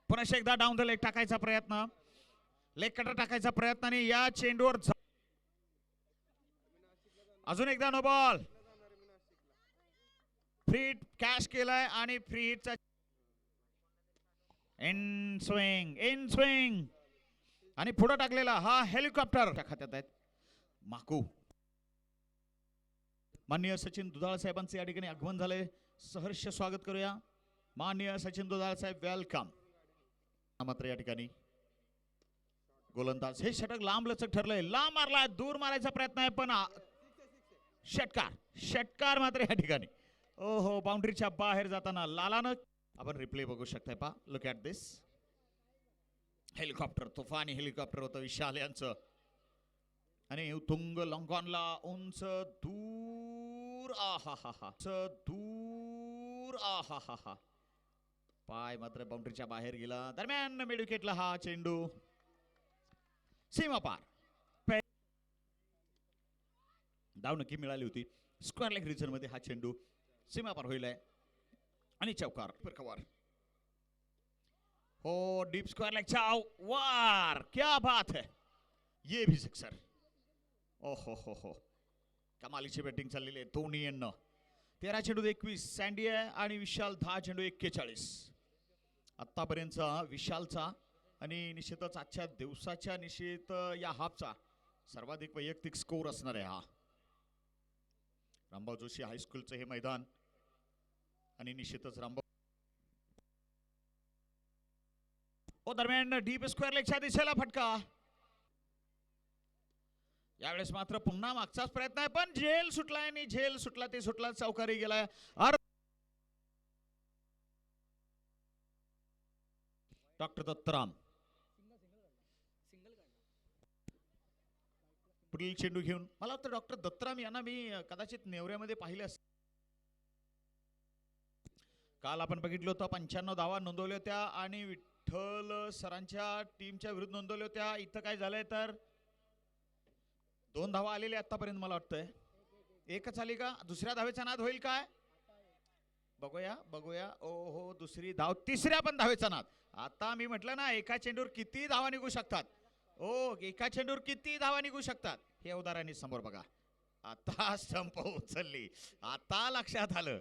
पुन्हा एकदा down the leg टाकायचा प्रयत्न, लेग कटर टाकायचा प्रयत्न आणि या चेंडूवर अजून एकदा no ball. Free hit cash केलाय आणि फ्री हिटचा इन स्विंग आणि पुढे टाकलेला हा हेलिकॉप्टर त्या खात्यात आहेत. माकू माननीय सचिन दुधाळ साहेबांचे या ठिकाणी आगमन झाले. सहर्ष स्वागत करूया माननीय सचिन दुधाळ साहेब, वेलकम. मात्र या ठिकाणी गोलंदाज हे षटक लांब लचक ठरलंय, लांब मारलाय, दूर मारायचा प्रयत्न आहे पण षटकार मात्र या ठिकाणी ओहो बाउंड्रीच्या बाहेर जाताना लालानं. आपण रिप्ले बघू शकताय पा, लुक ॲट दिस. हेलिकॉप्टर, तुफानी हेलिकॉप्टर होतं विशाल यांचं आणि तुंग लॉंगॉनला उंच दूर दूर पाय मात्र बाउंड्रीच्या बाहेर गेला. दरम्यान मिड विकेटला हा चेंडू सीमा पार. धाव नक्की मिळाली होती. स्क्वेअर लेग रिजन मध्ये हा चेंडू सीमा पार होईल आणि चौकार कव्हर. हो डीप स्क्वेअर लेगच्या वार, क्या बात है, ये भी सिक्सर. ओ हो कमालीची बॅटिंग चाललेली आहे दोन्ही यांना. 13 चेंडू 21 सँडी आहे आणि विशाल 10 चेंडू 41. आतापर्यंतचा विशालचा आणि निश्चितच आजच्या दिवसाच्या निश्चित या हाफचा सर्वाधिक वैयक्तिक स्कोर असणार आहे हा. रामभाऊ जोशी हायस्कूलचं हे मैदान आणि निश्चितच रामभाऊ दरम्यान डीप स्क्वेअर लेगच्या दिशेला फटका. यावेळेस मात्र पुन्हा मागचाच प्रयत्न आहे पण झेल सुटलाय आणि झेल सुटला ते सुटला, चौकारी गेलाय. डॉक्टर दत्तराम पुढील चेंडू घेऊन. मला वाटतं डॉक्टर दत्तराम यांना मी कदाचित नेवऱ्यामध्ये पाहिले असेल. काल आपण बघितलं होतं 95 धावा नोंदवल्या होत्या आणि विठ्ठल सरांच्या टीमच्या विरुद्ध नोंदवल्या होत्या. इथं काय झालंय तर 2 धावा आलेल्या आतापर्यंत. मला वाटतंय एकच आली का, दुसऱ्या धावेचा नाद होईल काय, बघूया. ओहो दुसरी धाव, तिसऱ्या पण धावेचा नाद. आता मी म्हटलं ना एका चेंडूवर किती धावा निघू शकतात. एका चेंडूवर किती धावा निघू शकतात हे उदाहरणी समोर बघा. आता स्टंप उचलली, आता लक्षात आलं.